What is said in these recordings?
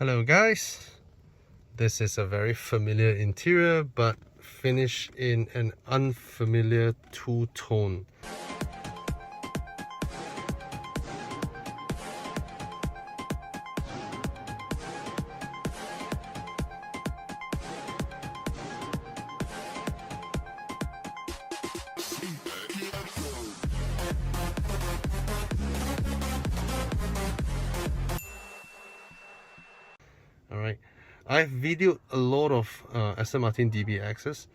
Hello guys, this is a very familiar interior but finished in an unfamiliar two-tone. Alright, I've videoed a lot of Aston Martin DBXs,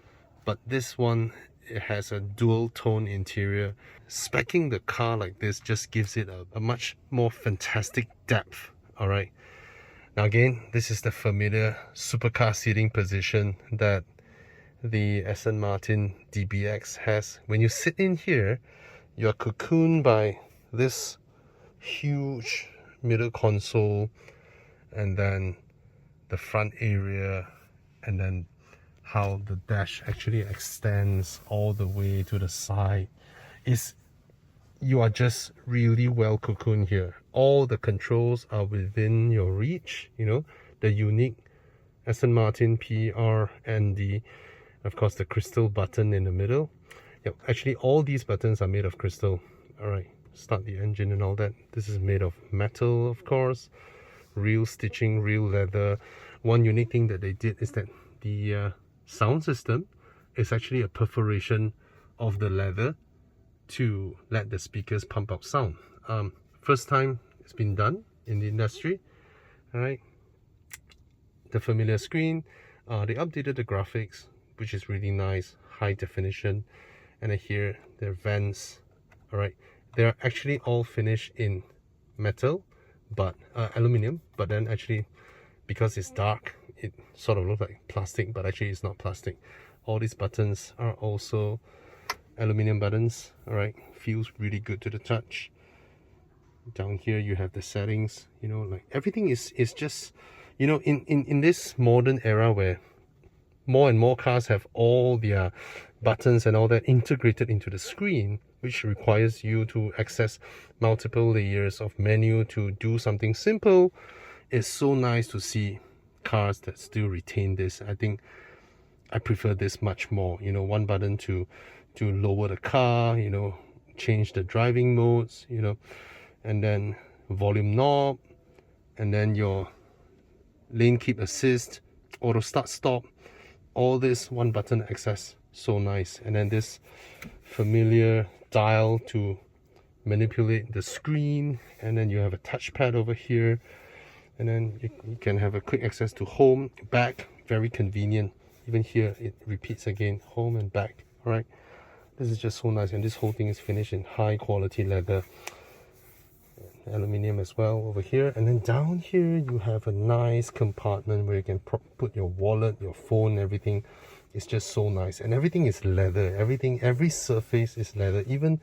but this one, it has a dual tone interior. Speccing the car like this just gives it a much more fantastic depth. Alright, now again, this is the familiar supercar seating position that the Aston Martin DBX has. When you sit in here, you're cocooned by this huge middle console, and then the front area, and then how the dash actually extends all the way to the side. You are just really well cocooned here. All the controls are within your reach, the unique Aston Martin PR and of course the crystal button in the middle. Actually all these buttons are made of crystal. Alright, start the engine and all that. This is made of metal, of course. Real stitching, real leather. One unique thing that they did is that the sound system is actually a perforation of the leather to let the speakers pump out sound. First time it's been done in the industry. Alright, the familiar screen. They updated the graphics, which is really nice, high definition. And then here their vents. Alright, they're actually all finished in metal, but aluminum, but then actually because it's dark it sort of looks like plastic, but actually it's not plastic. All these buttons are also aluminum buttons. Alright, feels really good to the touch. Down here you have the settings, like everything is just, in this modern era where more and more cars have all their buttons and all that integrated into the screen, which requires you to access multiple layers of menu to do something simple. It's so nice to see cars that still retain this. I think I prefer this much more. One button to lower the car, change the driving modes, and then volume knob, and then your lane keep assist, auto start stop, all this one button access. So nice. And then this familiar dial to manipulate the screen, and then you have a touchpad over here, and then you can have a quick access to home, back, very convenient. Even here it repeats again, home and back. All right, this is just so nice. And this whole thing is finished in high quality leather, aluminium as well over here. And then down here you have a nice compartment where you can put your wallet, your phone, everything. It's just so nice, and everything is leather. Every surface is leather. Even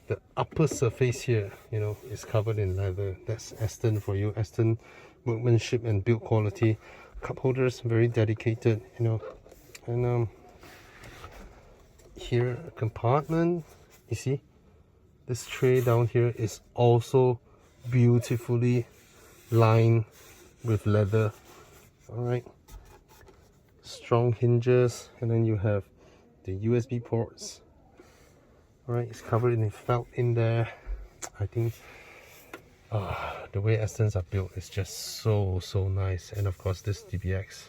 the upper surface here, is covered in leather. That's Aston for you. Aston workmanship and build quality. Cup holders, very dedicated, and here a compartment. You see this tray down here is also beautifully lined with leather. All right, strong hinges, and then you have the USB ports. All right, it's covered in felt in there. I think the way Astons are built is just so nice. And of course this DBX,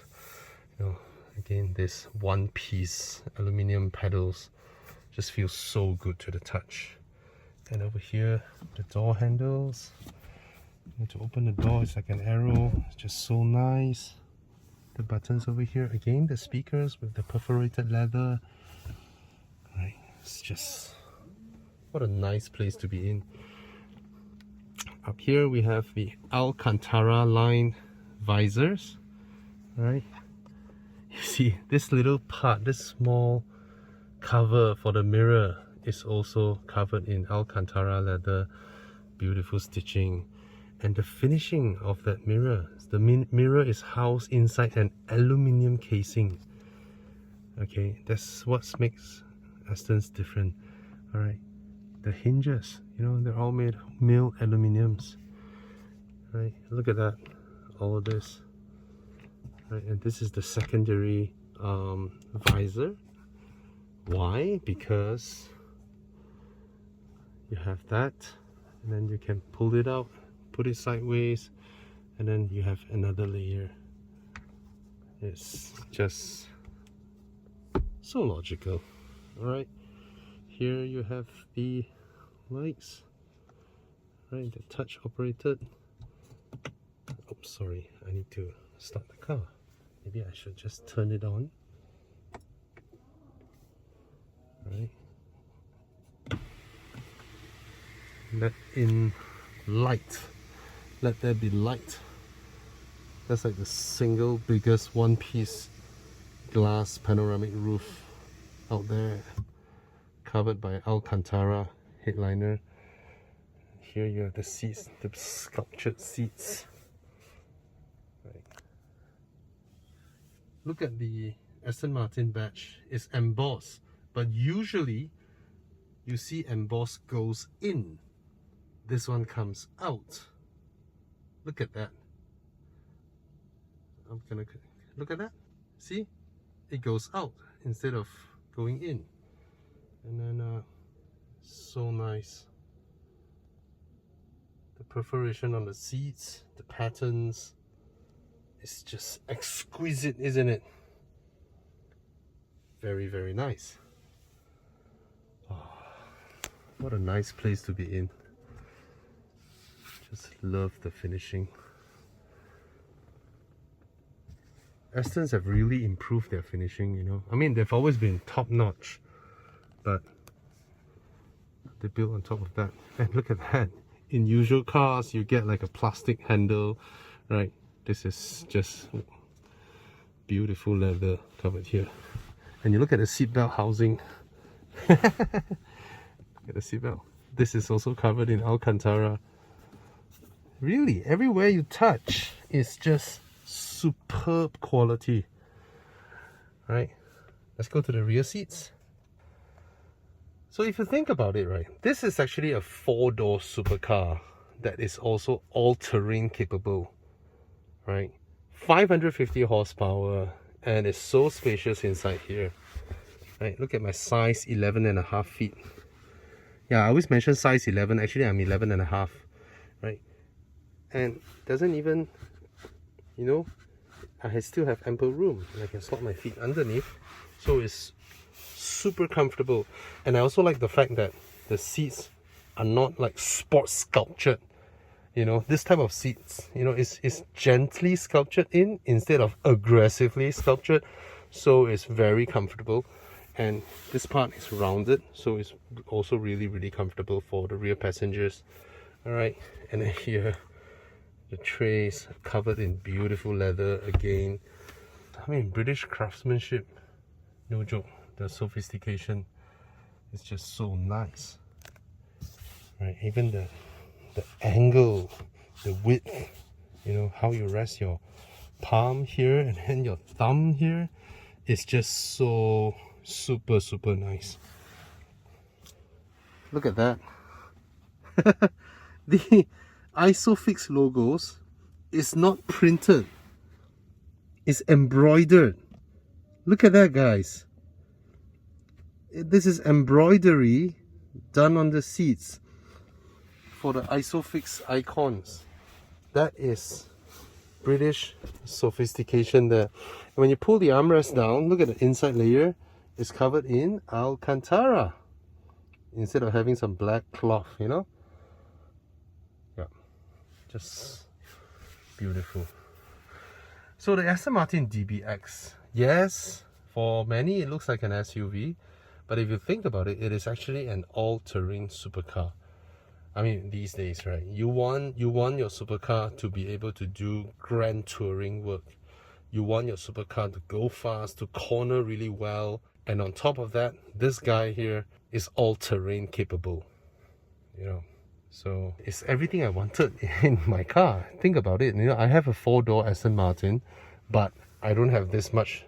again, this one piece aluminum pedals just feels so good to the touch. And over here the door handles, to open the door, it's like an arrow. It's just so nice. The buttons over here, again the speakers with the perforated leather. Right, it's just, what a nice place to be in. Up here we have the Alcantara line visors. Right, you see this little part, this small cover for the mirror is also covered in Alcantara leather. Beautiful stitching. And the finishing of that mirror, the mirror is housed inside an aluminium casing. Okay, that's what makes Astons different. All right, the hinges, they're all made milled aluminiums. Right, look at that, all this, right? And this is the secondary visor. Why? Because you have that, and then you can pull it out, put it sideways, and then you have another layer. It's just so logical. Alright, here you have the lights, right? The touch operated. Oops, sorry, I need to start the car. Maybe I should just turn it on. Right, let in light, let there be light. That's like the single biggest one-piece glass panoramic roof out there, covered by Alcantara headliner. Here you have the seats, the sculptured seats. Right. Look at the Aston Martin badge. It's embossed, but usually you see embossed goes in. This one comes out. Look at that. I'm gonna look at that. See, it goes out instead of going in. And then so nice. The perforation on the seats, the patterns, it's just exquisite, isn't it? Very, very nice. Oh, what a nice place to be in. Just love the finishing. Astons have really improved their finishing, you know. I mean, they've always been top notch, but they built on top of that. And look at that. In usual cars, you get like a plastic handle, right? This is just beautiful leather covered here. And you look at the seatbelt housing. Look at the seatbelt. This is also covered in Alcantara. Really, everywhere you touch is just superb quality. Right? Let's go to the rear seats. So if you think about it, right, this is actually a 4-door supercar that is also all-terrain capable, right? 550 horsepower, and it's so spacious inside here. Right, look at my size, 11.5 feet. Yeah, I always mention size 11. Actually, I'm 11.5, right? And doesn't even, you know, I still have ample room, and I can slot my feet underneath. So it's super comfortable. And I also like the fact that the seats are not like sports sculptured. You know, this type of seats, you know, is gently sculptured in instead of aggressively sculptured. So it's very comfortable. And this part is rounded, so it's also really, really comfortable for the rear passengers. Alright, and then here, the trays covered in beautiful leather again. I mean, British craftsmanship, no joke. The sophistication is just so nice. Right, even the angle, the width, you know, how you rest your palm here and then your thumb here, is just so super, super nice. Look at that. The Isofix logos is not printed, it's embroidered. Look at that, guys. This is embroidery done on the seats for the Isofix icons. That is British sophistication there. And when you pull the armrest down, look at the inside layer. It's covered in Alcantara instead of having some black cloth, you know. Yeah, just beautiful. So the Aston Martin DBX, yes, for many it looks like an SUV, but if you think about it, it is actually an all-terrain supercar. I mean, these days, right, you want your supercar to be able to do grand touring work. You want your supercar to go fast, to corner really well. And on top of that, this guy here is all-terrain capable, you know. So it's everything I wanted in my car. Think about it. You know, I have a 4-door Aston Martin, but I don't have this much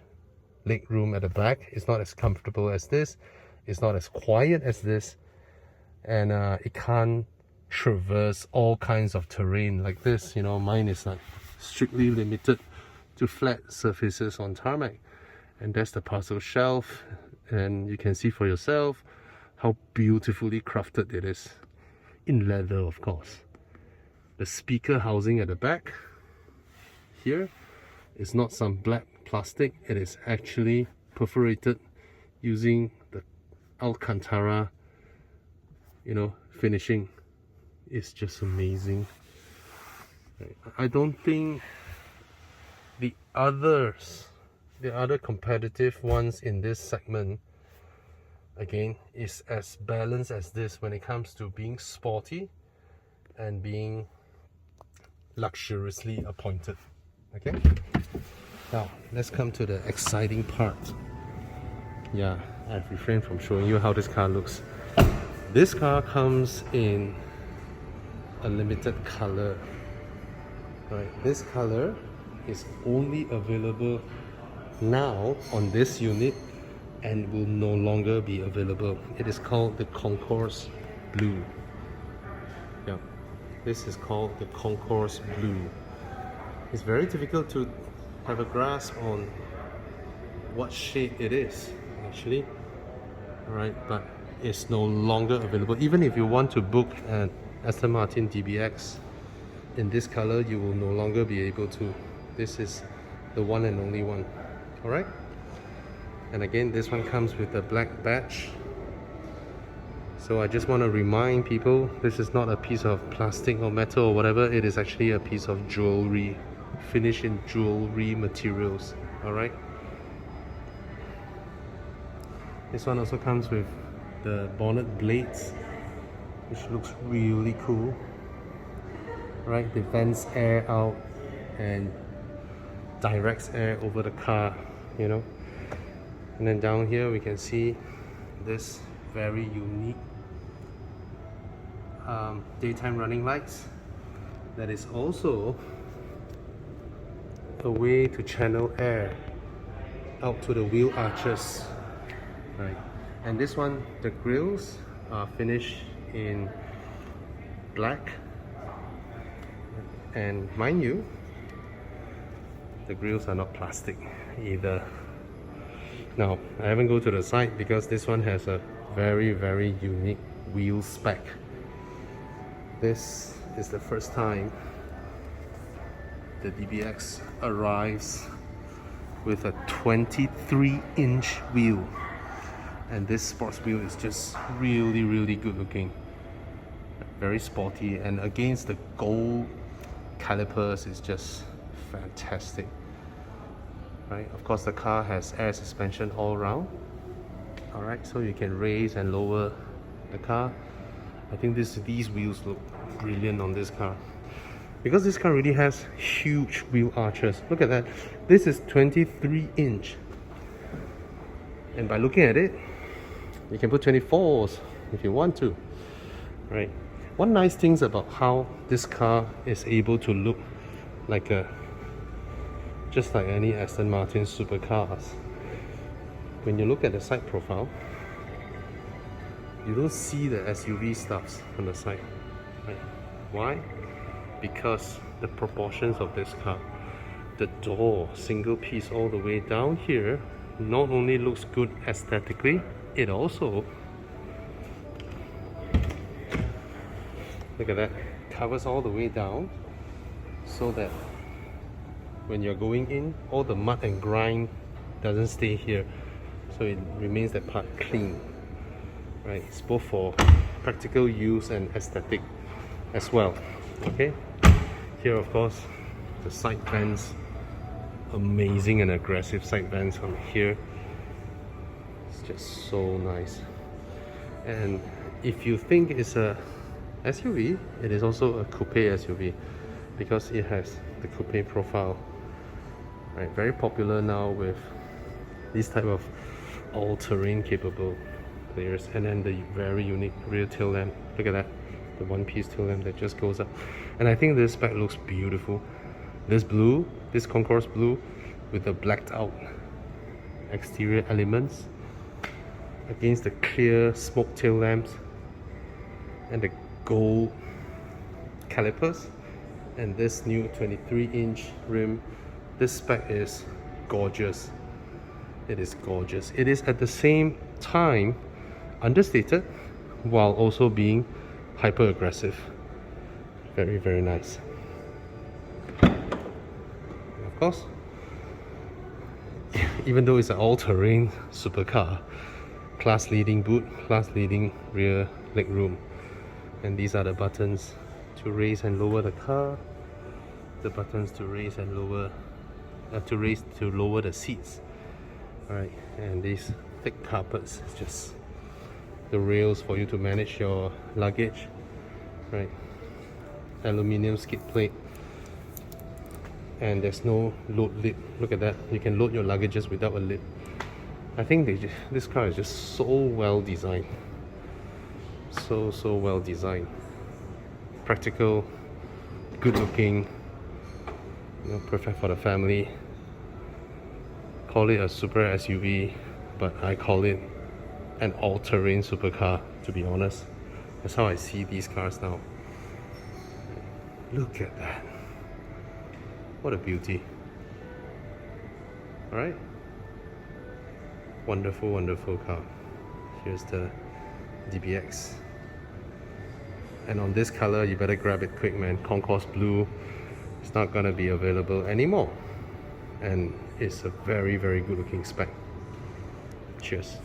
leg room at the back. It's not as comfortable as this. It's not as quiet as this. And it can't traverse all kinds of terrain like this. You know, mine is like strictly limited to flat surfaces on tarmac. And that's the parcel shelf, and you can see for yourself how beautifully crafted it is, in leather of course. The speaker housing at the back here is not some black plastic, it is actually perforated using the Alcantara, you know, finishing. It's just amazing. I don't think the other competitive ones in this segment again is as balanced as this when it comes to being sporty and being luxuriously appointed. Okay, now let's come to the exciting part. Yeah, I've refrained from showing you how this car looks. This car comes in a limited color. Right, this color is only available now on this unit and will no longer be available. It is called the Concourse Blue. Yeah, this is called the Concourse Blue. It's very difficult to have a grasp on what shade it is actually. Alright, but it's no longer available. Even if you want to book an Aston Martin DBX in this color, you will no longer be able to. This is the one and only one. Alright, and again this one comes with a black badge. So I just want to remind people, this is not a piece of plastic or metal or whatever, it is actually a piece of jewelry, finished in jewelry materials. Alright, this one also comes with the bonnet blades, which looks really cool. Right, it vents air out and directs air over the car, you know. And then down here we can see this very unique daytime running lights that is also a way to channel air out to the wheel arches. Right, and this one, the grills are finished in black, and mind you, the grills are not plastic either. Now, I haven't go to the side because this one has a very, very unique wheel spec. This is the first time the DBX arrives with a 23-inch wheel, and this sports wheel is just really, really good looking, very sporty, and against the gold calipers is just fantastic. Right, of course the car has air suspension all around. Alright, so you can raise and lower the car. I think these wheels look brilliant on this car, because this car really has huge wheel arches. Look at that, this is 23-inch, and by looking at it, you can put 24s if you want to. Right, one nice thing about how this car is able to look like just like any Aston Martin supercars, when you look at the side profile, you don't see the SUV stuffs on the side. Right? Why? Because the proportions of this car, the door, single piece all the way down here, not only looks good aesthetically, it also, look at that, covers all the way down, so that when you're going in, all the mud and grime doesn't stay here, so it remains that part clean. Right, it's both for practical use and aesthetic as well. Okay, here of course the side vents, amazing and aggressive side vents from here. It's just so nice. And if you think it's a SUV, it is also a coupe SUV, because it has the coupe profile. Right, very popular now with these type of all-terrain capable players. And then the very unique rear tail lamp, look at that, the one-piece tail lamp that just goes up. And I think this spec looks beautiful. This blue, this Concourse Blue with the blacked out exterior elements against the clear smoke tail lamps and the gold calipers And this new 23-inch rim, this spec is gorgeous. It is gorgeous. It is at the same time understated while also being hyper aggressive. Very, very nice. And of course, even though it's an all-terrain supercar, class-leading boot, class-leading rear legroom. And these are the buttons to raise and lower the car, the buttons to raise and lower, to lower the seats. Alright, and these thick carpets, it's just the rails for you to manage your luggage. Right, aluminium skid plate, and there's no load lid. Look at that, you can load your luggages without a lid. I think this car is just so well designed. So well designed. Practical, good looking, you know, perfect for the family. Call it a super SUV, but I call it an all-terrain supercar, to be honest. That's how I see these cars now. Look at that. What a beauty. Alright. Wonderful, wonderful car. Here's the DBX. And on this color, you better grab it quick, man. Concourse blue. It's not gonna be available anymore. And it's a very, very good looking spec. Cheers.